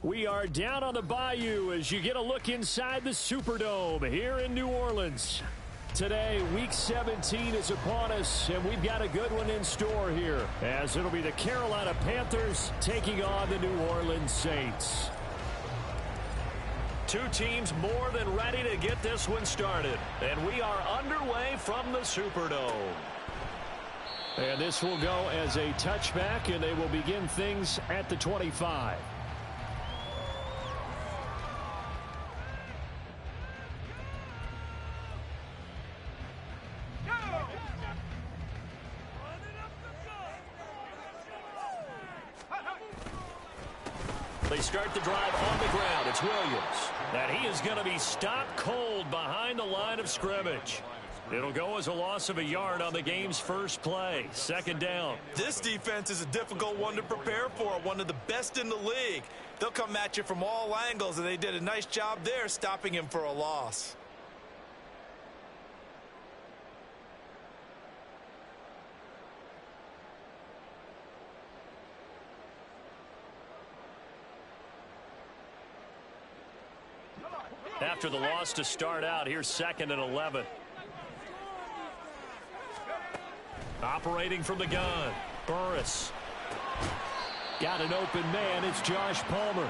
We are down on the bayou as you get a look inside the Superdome here in New Orleans. Today, Week 17 is upon us, and we've got a good one in store here, as it'll be the Carolina Panthers taking on the New Orleans Saints. Two teams more than ready to get this one started, and we are underway from the Superdome. And this will go as a touchback, and they will begin things at the 25. They start the drive on the ground. It's Williams. And he is going to be stopped cold behind the line of scrimmage. It'll go as a loss of a yard on the game's first play. Second down. This defense is a difficult one to prepare for, one of the best in the league. They'll come at you from all angles, and they did a nice job there stopping him for a loss. After the loss to start out, here's 2nd and 11. Operating from the gun, Burris. Got an open man, it's Josh Palmer.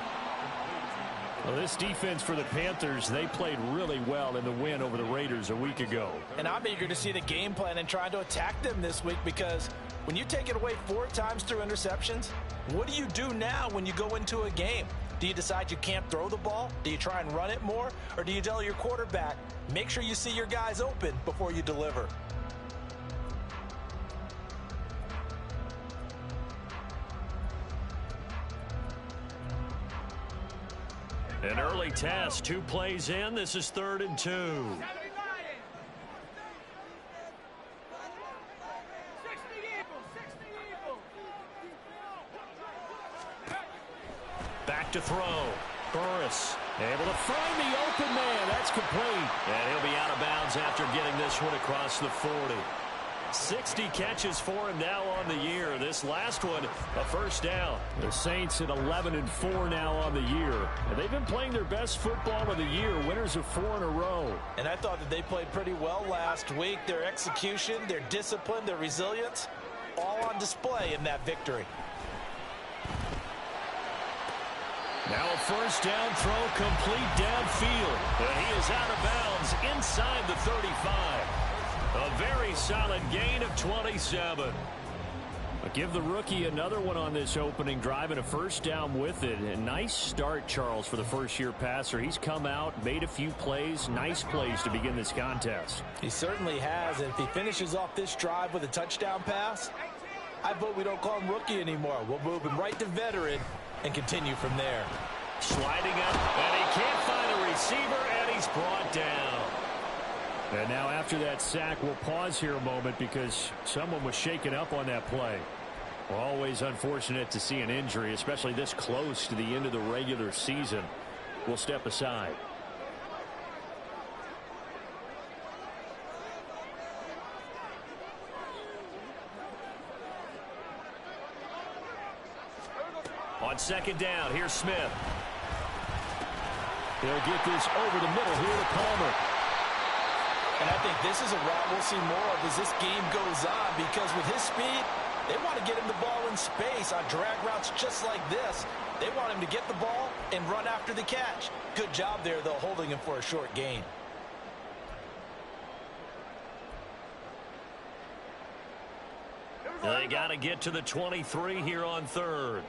Well, this defense for the Panthers, they played really well in the win over the Raiders a week ago. And I'm eager to see the game plan and trying to attack them this week, because when you take it away 4 times through interceptions, what do you do now when you go into a game? Do you decide you can't throw the ball? Do you try and run it more? Or do you tell your quarterback, make sure you see your guys open before you deliver? An early test, 2 plays in. This is 3rd and 2. Back to throw. Burris able to find the open man. That's complete. And he'll be out of bounds after getting this one across the 40. 60 catches for him now on the year. This last one, a first down. The Saints at 11-4 now on the year. And they've been playing their best football of the year, winners of 4 in a row. And I thought that they played pretty well last week. Their execution, their discipline, their resilience, all on display in that victory. Now a first down throw complete downfield. And he is out of bounds inside the 35. A very solid gain of 27. But give the rookie another one on this opening drive and a first down with it. A nice start, Charles, for the first-year passer. He's come out, made a few plays, nice plays to begin this contest. He certainly has, and if he finishes off this drive with a touchdown pass, I vote we don't call him rookie anymore. We'll move him right to veteran and continue from there. Sliding up, and he can't find a receiver, and he's brought down. And now after that sack, we'll pause here a moment because someone was shaken up on that play. Well, always unfortunate to see an injury, especially this close to the end of the regular season. We'll step aside. On second down, here's Smith. He'll get this over the middle here to Palmer. And I think this is a route we'll see more of as this game goes on, because with his speed, they want to get him the ball in space on drag routes just like this. They want him to get the ball and run after the catch. Good job there, though, holding him for a short gain. They got to get to the 23 here on 3rd.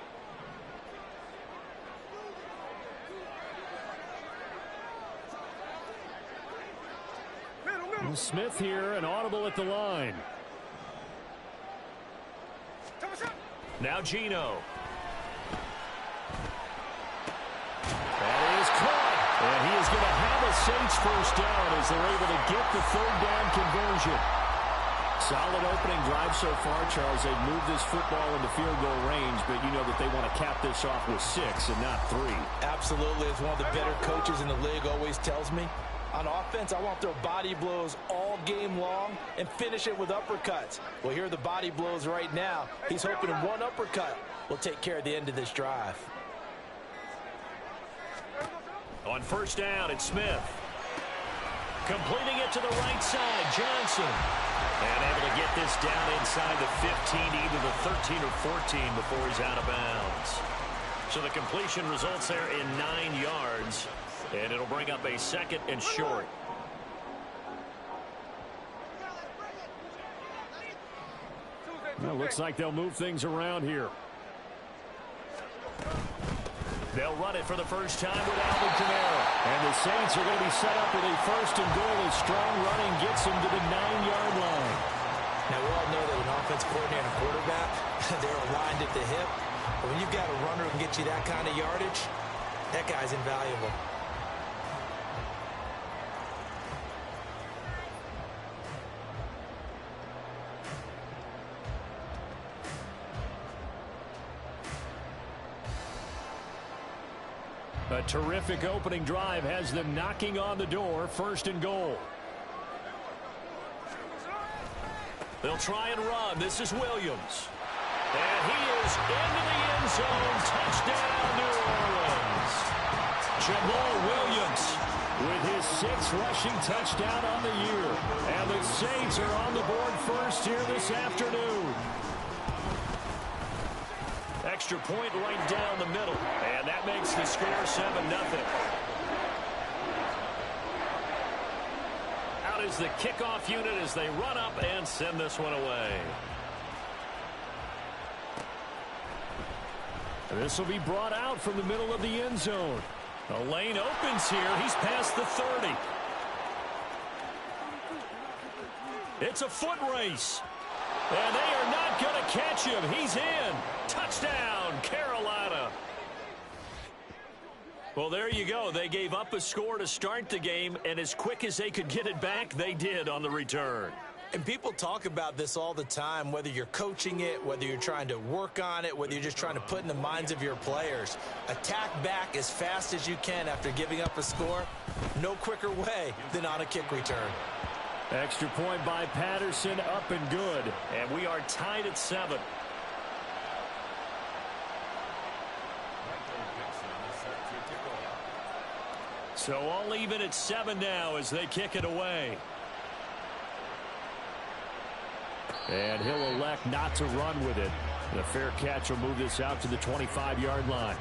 Smith here, an audible at the line. Now Gino. That is caught. And he is going to have a Saints first down as they're able to get the 3rd down conversion. Solid opening drive so far, Charles. They've moved this football into field goal range, but you know that they want to cap this off with 6 and not 3. Absolutely. As one of the better coaches in the league always tells me, on offense, I want to throw body blows all game long and finish it with uppercuts. Well, here are the body blows right now. He's hoping one uppercut will take care of the end of this drive. On first down, it's Smith. Completing it to the right side, Johnson. And able to get this down inside the 15, either the 13 or 14 before he's out of bounds. So the completion results there in 9 yards. And it'll bring up a second and short. Well, looks like they'll move things around here. They'll run it for the first time with Alvin Kamara. And the Saints are going to be set up with a first and goal as strong running gets them to the 9-yard line. Now, we all know that an offense coordinator and quarterback, they're aligned at the hip. But when you've got a runner who can get you that kind of yardage, that guy's invaluable. A terrific opening drive has them knocking on the door, first and goal. They'll try and run. This is Williams. And he is into the end zone. Touchdown, New Orleans. Jamal Williams with his 6th rushing touchdown on the year. And the Saints are on the board first here this afternoon. Extra point right down the middle. And that makes the score 7-0. Out is the kickoff unit as they run up and send this one away. This will be brought out from the middle of the end zone. The lane opens here. He's past the 30. It's a foot race. And they are not going to catch him. He's in. Touchdown, Carolina. Well, there you go. They gave up a score to start the game, and as quick as they could get it back, they did on the return. And people talk about this all the time, whether you're coaching it, whether you're trying to work on it, whether you're just trying to put in the minds of your players. Attack back as fast as you can after giving up a score. No quicker way than on a kick return. Extra point by Patterson, up and good. And we are tied at 7. So all even at 7 now as they kick it away. And he'll elect not to run with it. The fair catch will move this out to the 25-yard line.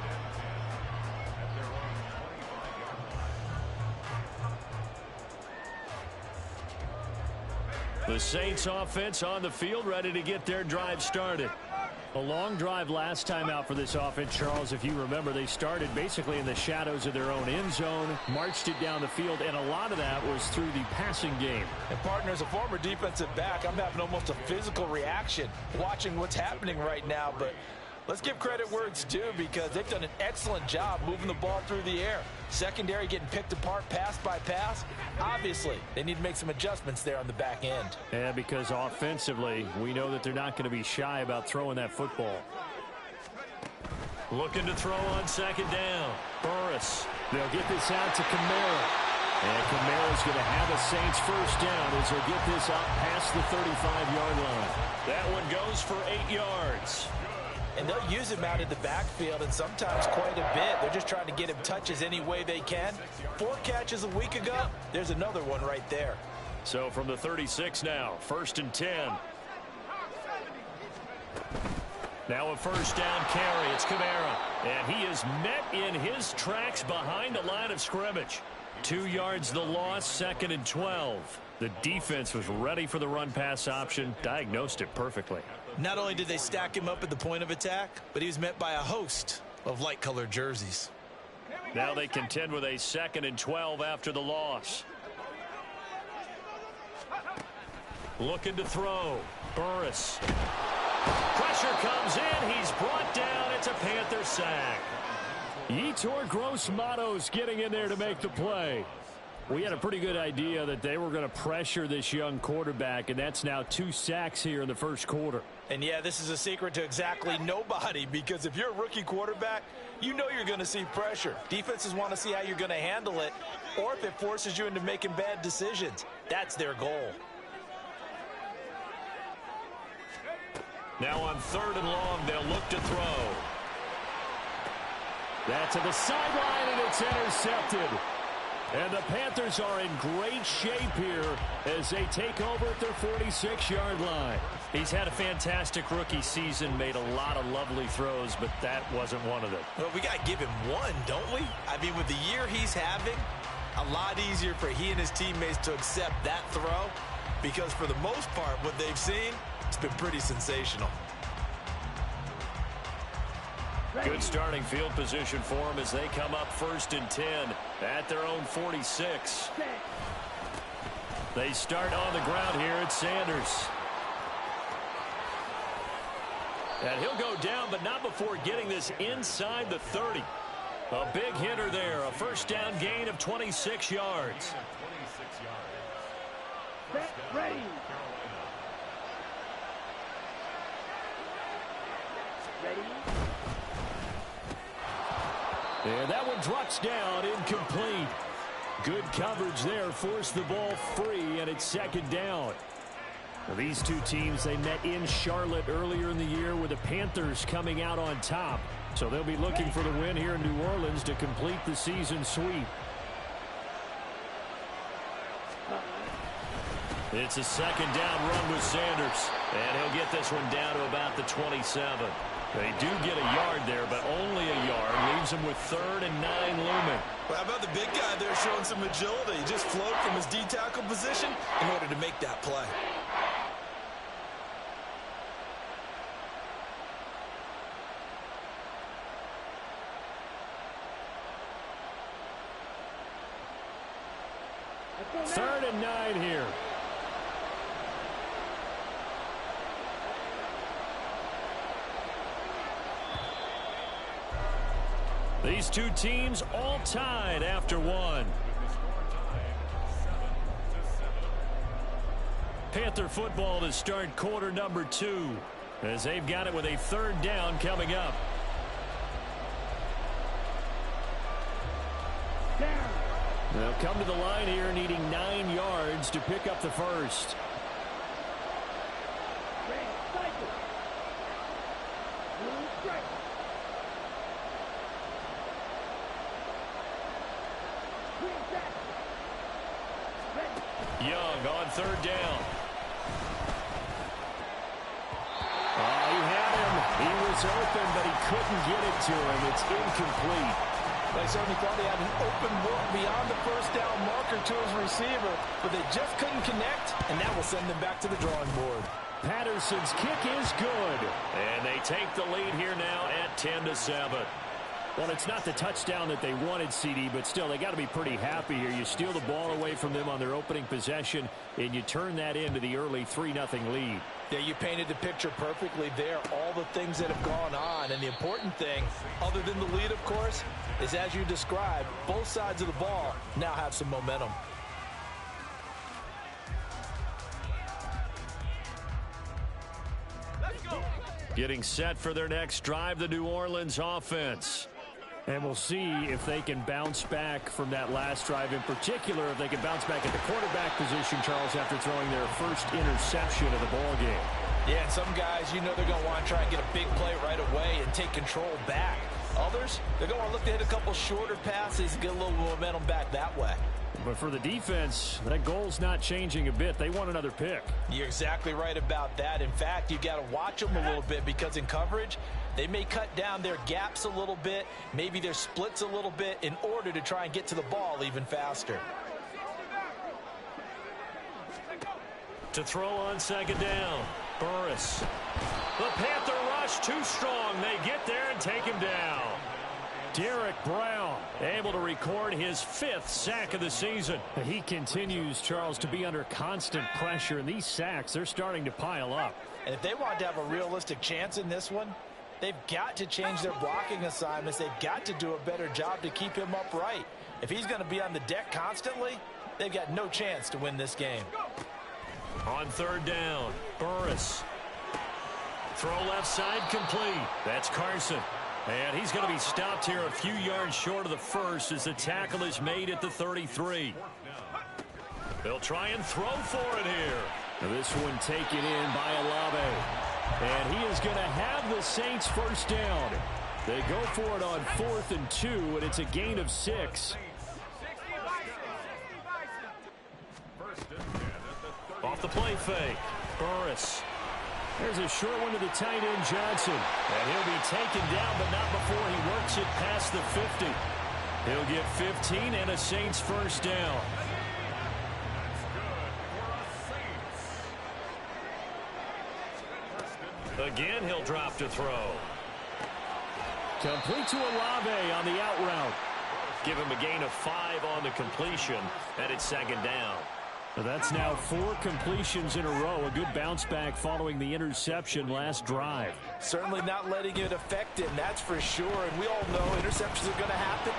The Saints offense on the field, ready to get their drive started. A long drive last time out for this offense, Charles. If you remember, they started basically in the shadows of their own end zone, marched it down the field, and a lot of that was through the passing game. And partner, as a former defensive back, I'm having almost a physical reaction watching what's happening right now. But let's give credit where it's due, because they've done an excellent job moving the ball through the air. Secondary getting picked apart pass by pass. Obviously, they need to make some adjustments there on the back end. Yeah, because offensively, we know that they're not going to be shy about throwing that football. Looking to throw on second down. Burris. They'll get this out to Kamara. And Kamara's going to have a Saints first down as he'll get this out past the 35-yard line. That one goes for 8 yards. And they'll use him out in the backfield, and sometimes quite a bit. They're just trying to get him touches any way they can. 4 catches a week ago. There's another one right there. So from the 36 now, first and 10. Now a first down carry. It's Kamara. And he is met in his tracks behind the line of scrimmage. 2 yards the loss, second and 12. The defense was ready for the run-pass option, diagnosed it perfectly. Not only did they stack him up at the point of attack, but he was met by a host of light-colored jerseys. Now they contend with a second and 12 after the loss. Looking to throw. Burris. Pressure comes in. He's brought down. It's a Panther sack. Yetur Gross-Matos getting in there to make the play. We had a pretty good idea that they were going to pressure this young quarterback, and that's now 2 sacks here in the first quarter. And yeah, this is a secret to exactly nobody, because if you're a rookie quarterback, you know you're going to see pressure. Defenses want to see how you're going to handle it, or if it forces you into making bad decisions. That's their goal. Now on third and long, they'll look to throw. That's to the sideline, and it's intercepted. And the Panthers are in great shape here as they take over at their 46-yard line. He's had a fantastic rookie season, made a lot of lovely throws, but that wasn't one of them. Well, we got to give him one, don't we? I mean, with the year he's having, a lot easier for he and his teammates to accept that throw because for the most part, what they've seen, it's been pretty sensational. Good starting field position for them as they come up 1st and 10 at their own 46. They start on the ground here at Sanders. And he'll go down, but not before getting this inside the 30. A big hitter there, a first down gain of 26 yards. Ready. And that one drops down, incomplete. Good coverage there, forced the ball free, and it's 2nd down. Now, these two teams, they met in Charlotte earlier in the year with the Panthers coming out on top. So they'll be looking for the win here in New Orleans to complete the season sweep. It's a 2nd down run with Sanders, and he'll get this one down to about the 27. They do get a yard there, but only a yard. Leaves him with 3rd and 9 looming. Well, how about the big guy there showing some agility? He just flowed from his D-tackle position in order to make that play. Third and 9 here. These two teams all tied after one. Panther football to start quarter number 2 as they've got it with a 3rd down coming up. They'll come to the line here needing 9 yards to pick up the first. Young on 3rd down. He had him. He was open, but he couldn't get it to him. It's incomplete. They certainly thought they had an open look beyond the first down marker to his receiver, but they just couldn't connect, and that will send them back to the drawing board. Patterson's kick is good. And they take the lead here now at 10-7. Well, it's not the touchdown that they wanted, CD, but still, they got to be pretty happy here. You steal the ball away from them on their opening possession, and you turn that into the early 3-0 lead. Yeah, you painted the picture perfectly there, all the things that have gone on. And the important thing, other than the lead, of course, is as you described, both sides of the ball now have some momentum. Getting set for their next drive, the New Orleans offense. And we'll see if they can bounce back from that last drive, in particular, if they can bounce back at the quarterback position, Charles, after throwing their first interception of the ball game. Yeah, and some guys, you know they're going to want to try and get a big play right away and take control back. Others, they're going to want to look to hit a couple shorter passes and get a little momentum back that way. But for the defense, that goal's not changing a bit. They want another pick. You're exactly right about that. In fact, you got to watch them a little bit because in coverage, they may cut down their gaps a little bit, maybe their splits a little bit in order to try and get to the ball even faster. To throw on 2nd down, Burris. The Panther rush too strong. They get there and take him down. Derek Brown able to record his 5th sack of the season. He continues, Charles, to be under constant pressure, and these sacks, they're starting to pile up. And if they want to have a realistic chance in this one, they've got to change their blocking assignments. They've got to do a better job to keep him upright. If he's going to be on the deck constantly, they've got no chance to win this game. On 3rd down, Burris. Throw left side complete. That's Carson. And he's going to be stopped here a few yards short of the first as the tackle is made at the 33. They'll try and throw for it here. Now this one taken in by Olave. And he is going to have the Saints first down. They go for it on 4th and 2, and it's a gain of 6. Off the play fake. Burris. There's a short one to the tight end, Johnson. And he'll be taken down, but not before he works it past the 50. He'll get 15 and a Saints first down. Again, he'll drop to throw. Complete to Olave on the out route. Give him a gain of 5 on the completion, and it's second down. That's now 4 completions in a row. A good bounce back following the interception last drive. Certainly not letting it affect him, that's for sure. And we all know interceptions are going to happen.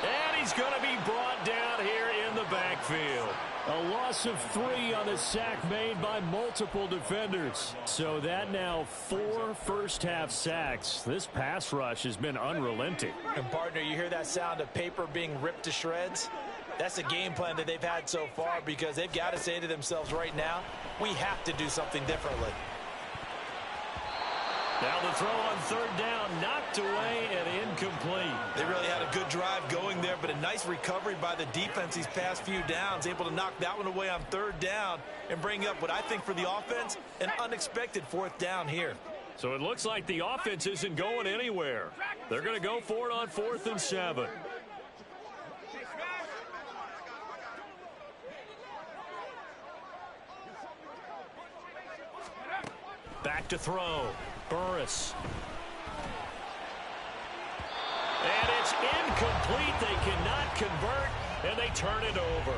And he's going to be brought down here in the backfield. A loss of 3 on the sack made by multiple defenders. So that now 4 first-half sacks. This pass rush has been unrelenting. And, partner, you hear that sound of paper being ripped to shreds? That's a game plan that they've had so far because they've got to say to themselves right now, we have to do something differently. Now the throw on 3rd down, knocked away and incomplete. They really had a good drive going there, but a nice recovery by the defense these past few downs, able to knock that one away on 3rd down and bring up what I think for the offense, an unexpected 4th down here. So it looks like the offense isn't going anywhere. They're going to go for it on 4th and 7. Back to throw. Burris. And it's incomplete. They cannot convert, and they turn it over.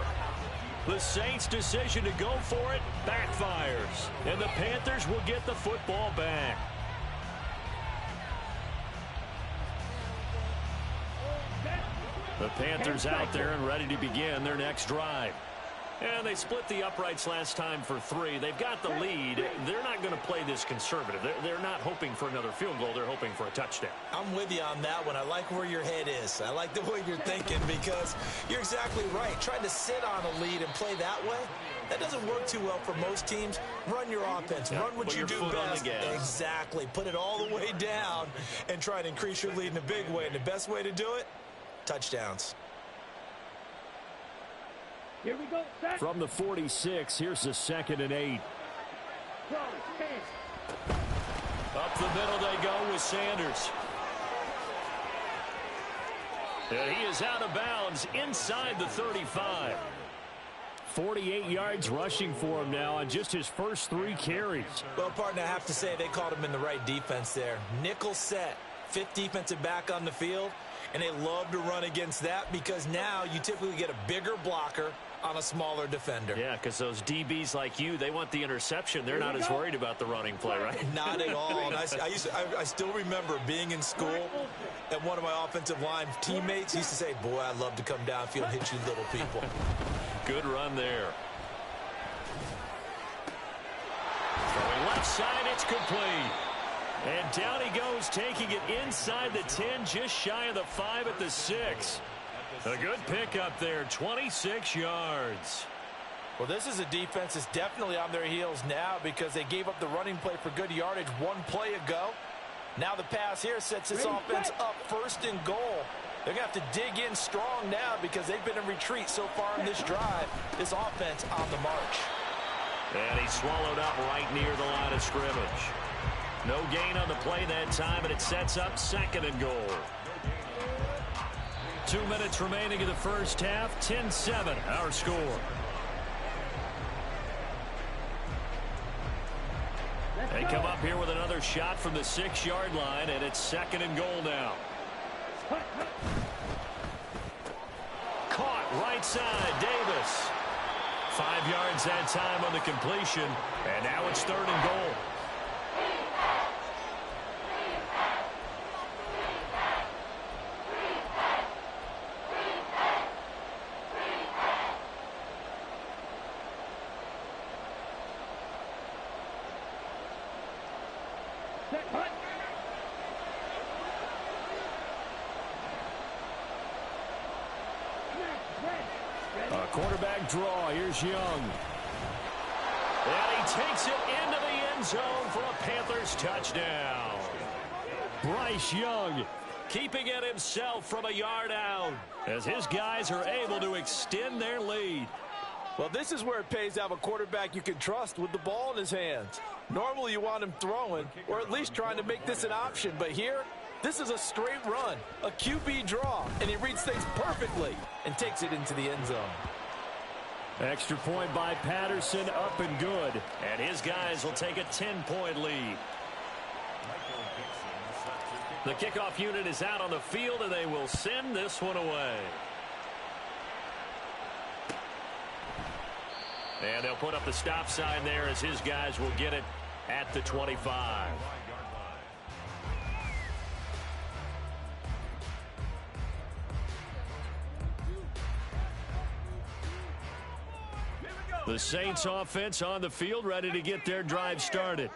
The Saints' decision to go for it backfires, and the Panthers will get the football back. The Panthers out there and ready to begin their next drive. And they split the uprights last time for 3. They've got the lead. They're not going to play this conservative. They're not hoping for another field goal. They're hoping for a touchdown. I'm with you on that one. I like where your head is. I like the way you're thinking because you're exactly right. Trying to sit on a lead and play that way, that doesn't work too well for most teams. Run your offense. Run what you do best. Exactly. Put it all the way down and try to increase your lead in a big way. And the best way to do it, touchdowns. Here we go. From the 46, here's the 2nd and 8. Up the middle they go with Sanders. And he is out of bounds inside the 35. 48 yards rushing for him now on just his first 3 carries. Well, partner, I have to say they called him in the right defense there. Nickel set, 5th defensive back on the field, and they love to run against that because now you typically get a bigger blocker on a smaller defender. Yeah, because those DBs like you, they want the interception. They're not as worried about the running play, right? Not at all. And I still remember being in school, and one of my offensive line teammates used to say, boy, I'd love to come downfield and hit you little people. Good run there. Throwing left side, it's complete. And down he goes, taking it inside the 10, just shy of the 5 at the 6. A good pickup there, 26 yards. Well, this is a defense that's definitely on their heels now because they gave up the running play for good yardage 1 play ago. Now the pass here sets this offense up 1st and goal. They're going to have to dig in strong now because they've been in retreat so far in this drive. This offense on the march. And he swallowed up right near the line of scrimmage. No gain on the play that time, and it sets up 2nd and goal. 2 minutes remaining in the first half. 10-7, our score. They come up here with another shot from the 6-yard line, and it's 2nd and goal now. Caught right side, Davis. 5 yards that time on the completion, and now it's 3rd and goal. Quarterback draw. Here's Young. And he takes it into the end zone for a Panthers touchdown. Bryce Young keeping it himself from a yard out as his guys are able to extend their lead. Well, this is where it pays to have a quarterback you can trust with the ball in his hands. Normally you want him throwing or at least trying to make this an option, but here this is a straight run, a QB draw, and he reads things perfectly and takes it into the end zone. Extra point by Patterson, up and good. And his guys will take a 10-point lead. The kickoff unit is out on the field, and they will send this one away. And they'll put up the stop sign there as his guys will get it at the 25. The Saints offense on the field, ready to get their drive started.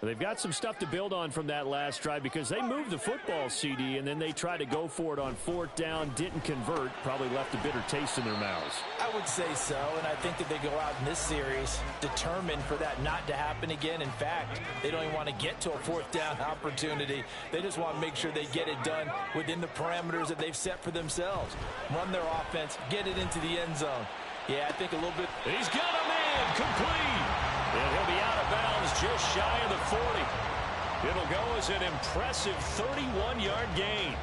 They've got some stuff to build on from that last drive because they moved the football, CD, and then they tried to go for it on 4th down, didn't convert, probably left a bitter taste in their mouths. I would say so, and I think that they go out in this series determined for that not to happen again. In fact, they don't even want to get to a 4th down opportunity. They just want to make sure they get it done within the parameters that they've set for themselves. Run their offense, get it into the end zone. Yeah, I think a little bit. He's got a man complete. And he'll be out of bounds just shy of the 40. It'll go as an impressive 31-yard gain.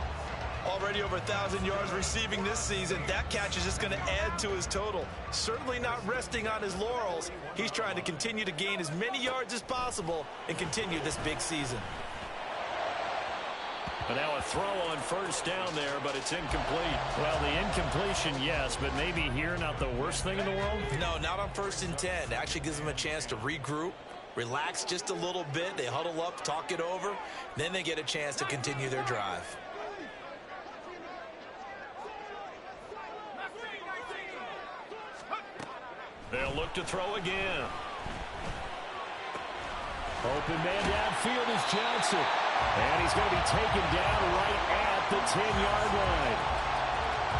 Already over 1,000 yards receiving this season. That catch is just going to add to his total. Certainly not resting on his laurels. He's trying to continue to gain as many yards as possible and continue this big season. And now a throw on 1st down there, but it's incomplete. Well, the incompletion, yes, but maybe here not the worst thing in the world? No, not on 1st and 10. It actually gives them a chance to regroup, relax just a little bit. They huddle up, talk it over. Then they get a chance to continue their drive. They'll look to throw again. Open man downfield is Johnson. And he's going to be taken down right at the 10-yard line.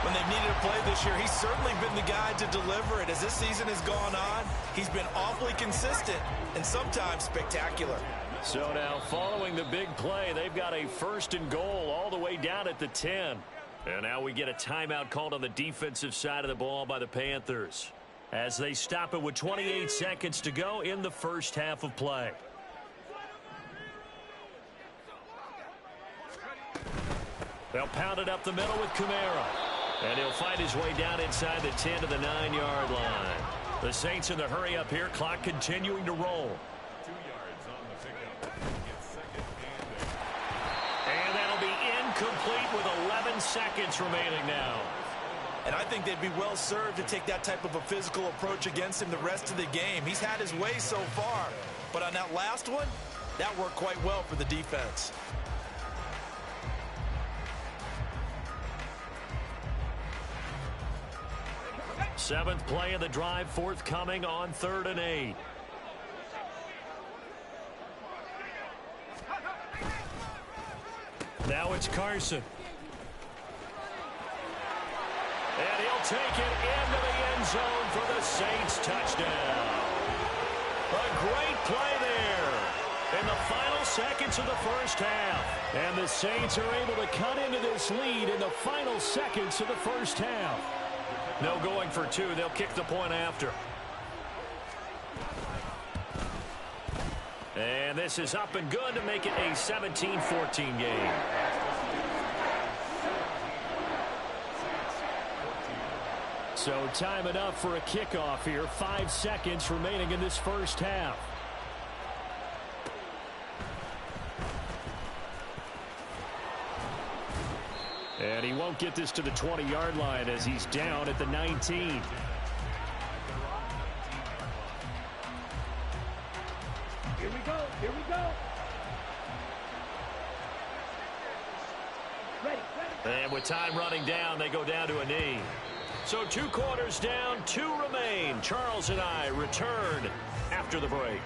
When they've needed a play this year, he's certainly been the guy to deliver it. As this season has gone on, he's been awfully consistent and sometimes spectacular. So now following the big play, they've got a 1st and goal all the way down at the 10. And now we get a timeout called on the defensive side of the ball by the Panthers as they stop it with 28 seconds to go in the first half of play. They'll pound it up the middle with Kamara. And he'll find his way down inside the 10 to the 9-yard line. The Saints in the hurry up here. Clock continuing to roll. 2 yards on the pickup. And that'll be incomplete with 11 seconds remaining now. And I think they'd be well served to take that type of a physical approach against him the rest of the game. He's had his way so far. But on that last one, that worked quite well for the defense. Seventh play of the drive forthcoming on 3rd and 8. Now it's Carson. And he'll take it into the end zone for the Saints touchdown. A great play there in the final seconds of the first half. And the Saints are able to cut into this lead in the final seconds of the first half. No going for 2. They'll kick the point after. And this is up and good to make it a 17-14 game. So time enough for a kickoff here. 5 seconds remaining in this first half. And he won't get this to the 20-yard line as he's down at the 19. Here we go. Here we go. Ready. And with time running down, they go down to a knee. So 2 quarters down, 2 remain. Charles and I return after the break.